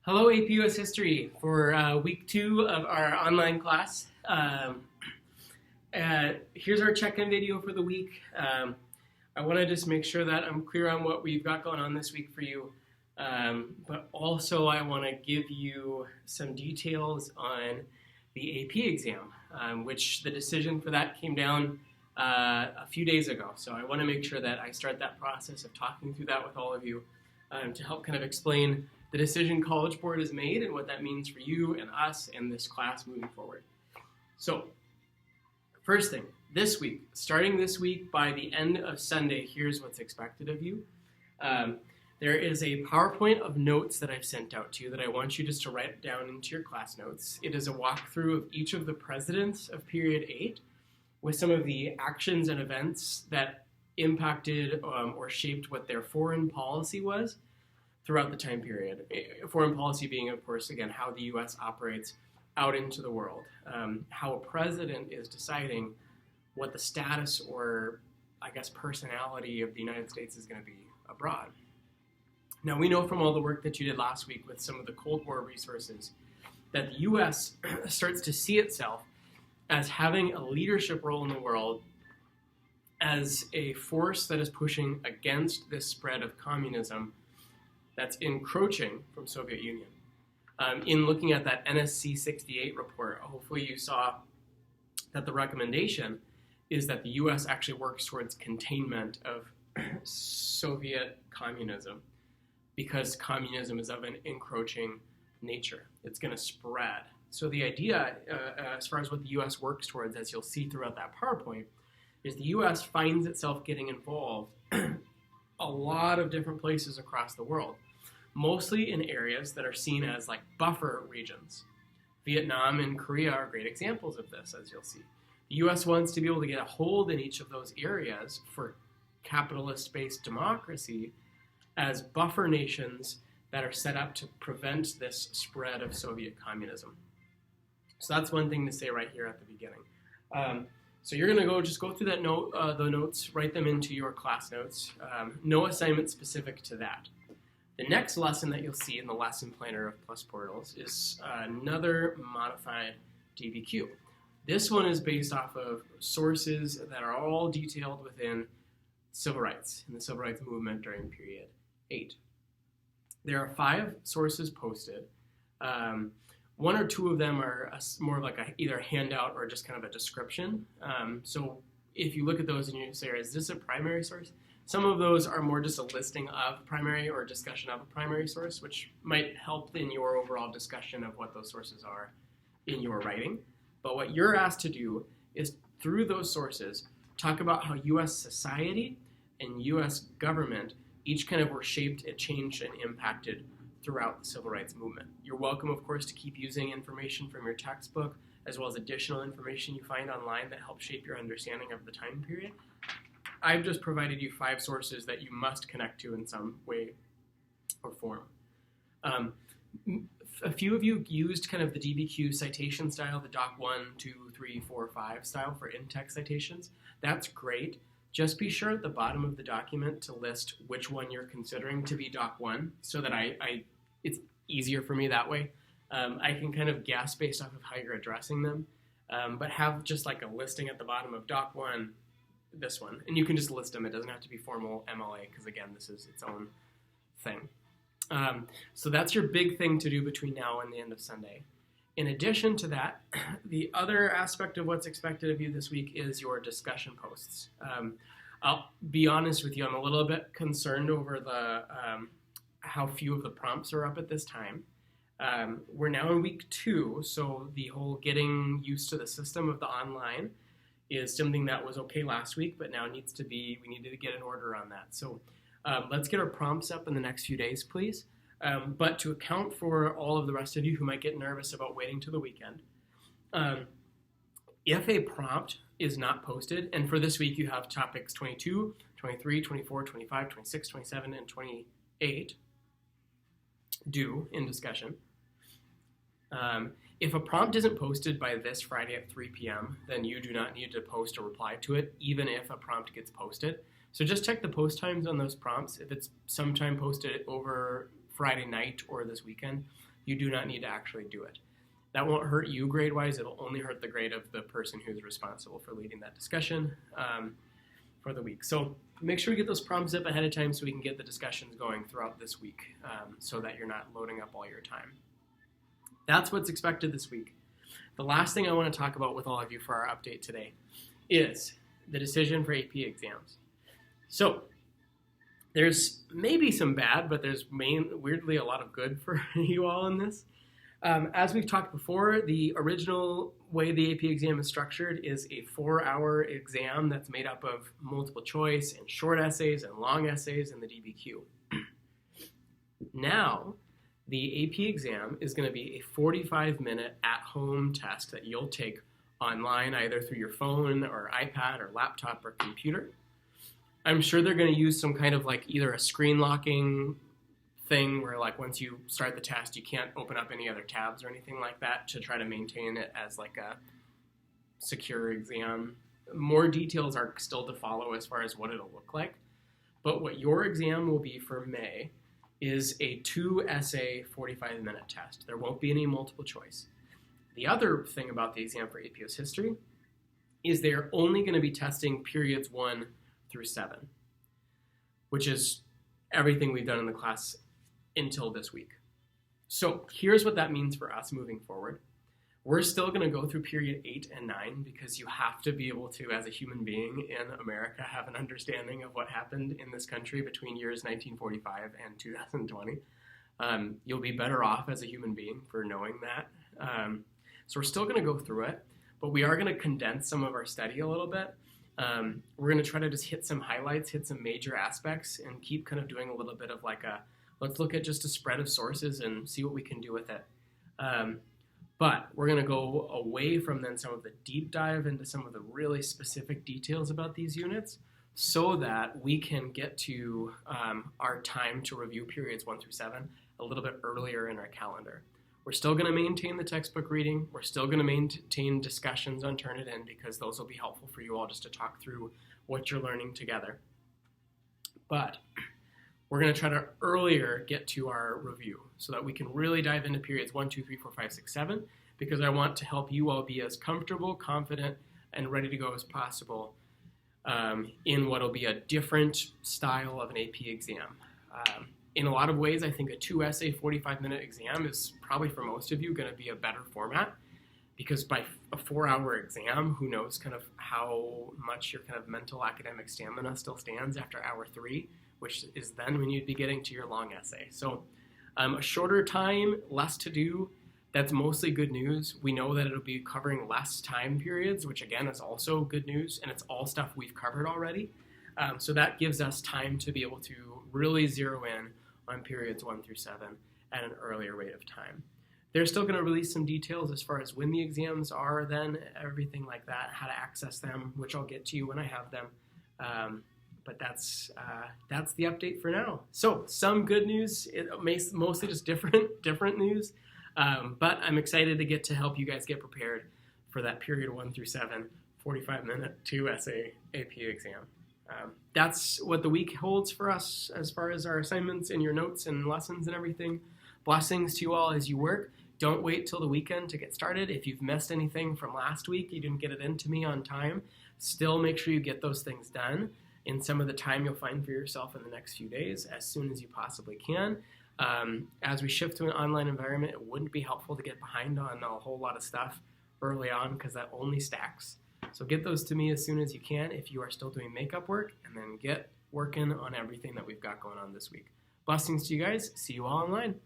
Hello, APUS History for week 2 of our online class. Here's our check-in video for the week. I want to just make sure that I'm clear on what we've got going on this week for you, but also I want to give you some details on the AP exam, which the decision for that came down a few days ago. So I want to make sure that I start that process of talking through that with all of you to help kind of explain the decision College Board has made and what that means for you and us and this class moving forward. So, first thing, this week, starting this week by the end of Sunday, here's what's expected of you. There is a PowerPoint of notes that I've sent out to you that I want you just to write down into your class notes. It is a walkthrough of each of the presidents of period 8 with some of the actions and events that impacted or shaped what their foreign policy was throughout the time period. Foreign policy being, of course, again, how the U.S. operates out into the world, how a president is deciding what the status or, I guess, personality of the United States is going to be abroad. Now, we know from all the work that you did last week with some of the Cold War resources that the U.S. starts to see itself as having a leadership role in the world as a force that is pushing against this spread of communism that's encroaching from Soviet Union. In looking at that NSC 68 report, hopefully you saw that the recommendation is that the U.S. actually works towards containment of Soviet communism because communism is of an encroaching nature. It's going to spread. So the idea, as far as what the U.S. works towards, as you'll see throughout that PowerPoint, is the U.S. finds itself getting involved a lot of different places across the world, mostly in areas that are seen as like buffer regions. Vietnam and Korea are great examples of this, as you'll see. The U.S. wants to be able to get a hold in each of those areas for capitalist-based democracy as buffer nations that are set up to prevent this spread of Soviet communism. So that's one thing to say right here at the beginning. So you're going to just go through that the notes, write them into your class notes. No assignment specific to that. The next lesson that you'll see in the lesson planner of Plus Portals is another modified DBQ. This one is based off of sources that are all detailed within civil rights, in the civil rights movement during period 8. There are 5 sources posted. 1 or 2 of them are more like either a handout or just kind of a description. So if you look at those and you say, is this a primary source? Some of those are more just a listing of primary or discussion of a primary source, which might help in your overall discussion of what those sources are in your writing. But what you're asked to do is, through those sources, talk about how U.S. society and U.S. government each kind of were shaped and changed and impacted throughout the civil rights movement. You're welcome, of course, to keep using information from your textbook, as well as additional information you find online that helps shape your understanding of the time period. I've just provided you 5 sources that you must connect to in some way or form. A few of you used kind of the DBQ citation style, the Doc 1, 2, 3, 4, 5 style for in-text citations. That's great. Just be sure at the bottom of the document to list which one you're considering to be Doc 1 so that it's easier for me that way. I can kind of guess based off of how you're addressing them, but have just like a listing at the bottom of Doc 1, this one. And you can just list them. It doesn't have to be formal MLA because, again, this is its own thing. So that's your big thing to do between now and the end of Sunday. In addition to that, the other aspect of what's expected of you this week is your discussion posts. I'll be honest with you, I'm a little bit concerned over the how few of the prompts are up at this time. We're now in week 2, so the whole getting used to the system of the online is something that was okay last week, but now we needed to get an order on that. So let's get our prompts up in the next few days, please. But to account for all of the rest of you who might get nervous about waiting till the weekend, if a prompt is not posted, and for this week you have topics 22, 23, 24, 25, 26, 27, and 28 due in discussion. If a prompt isn't posted by this Friday at 3 p.m., then you do not need to post a reply to it, even if a prompt gets posted. So just check the post times on those prompts. If it's sometime posted over Friday night or this weekend, you do not need to actually do it. That won't hurt you grade-wise. It'll only hurt the grade of the person who's responsible for leading that discussion for the week. So make sure you get those problems up ahead of time so we can get the discussions going throughout this week so that you're not loading up all your time. That's what's expected this week. The last thing I want to talk about with all of you for our update today is the decision for AP exams. So there's maybe some bad, but there's weirdly a lot of good for you all in this. As we've talked before, the original way the AP exam is structured is a 4-hour exam that's made up of multiple choice and short essays and long essays and the DBQ. Now, the AP exam is going to be a 45-minute at-home test that you'll take online either through your phone or iPad or laptop or computer. I'm sure they're going to use some kind of like either a screen locking thing where like once you start the test you can't open up any other tabs or anything like that to try to maintain it as like a secure exam. More details are still to follow as far as what it'll look like. But what your exam will be for May is a 2-essay 45-minute test. There won't be any multiple choice. The other thing about the exam for APUSH history is they're only going to be testing periods 1 through 7, which is everything we've done in the class until this week. So here's what that means for us moving forward. We're still going to go through period 8 and 9 because you have to be able to, as a human being in America, have an understanding of what happened in this country between years 1945 and 2020. You'll be better off as a human being for knowing that. So we're still going to go through it, but we are going to condense some of our study a little bit. We're going to try to just hit some highlights, hit some major aspects, and keep kind of doing a little bit of like let's look at just a spread of sources and see what we can do with it. But we're going to go away from then some of the deep dive into some of the really specific details about these units so that we can get to our time to review periods 1 through 7 a little bit earlier in our calendar. We're still going to maintain the textbook reading. We're still going to maintain discussions on Turnitin because those will be helpful for you all just to talk through what you're learning together. But we're going to try to earlier get to our review so that we can really dive into periods 1, 2, 3, 4, 5, 6, 7 because I want to help you all be as comfortable, confident, and ready to go as possible in what will be a different style of an AP exam. In a lot of ways, I think a 2-essay 45-minute exam is probably for most of you going to be a better format because by a 4-hour exam, who knows kind of how much your kind of mental academic stamina still stands after hour 3, which is then when you'd be getting to your long essay. So a shorter time, less to do, that's mostly good news. We know that it'll be covering less time periods, which again is also good news, and it's all stuff we've covered already. So that gives us time to be able to really zero in on periods 1 through 7 at an earlier rate of time. They're still going to release some details as far as when the exams are then, everything like that, how to access them, which I'll get to you when I have them. But that's the update for now. So some good news, mostly just different news. But I'm excited to get to help you guys get prepared for that period 1 through 7, 45-minute 2-essay AP exam. That's what the week holds for us as far as our assignments and your notes and lessons and everything. Blessings to you all as you work. Don't wait till the weekend to get started. If you've missed anything from last week, you didn't get it into me on time, still make sure you get those things done in some of the time you'll find for yourself in the next few days as soon as you possibly can. As we shift to an online environment, it wouldn't be helpful to get behind on a whole lot of stuff early on because that only stacks. So get those to me as soon as you can if you are still doing makeup work, and then get working on everything that we've got going on this week. Blessings to you guys. See you all online.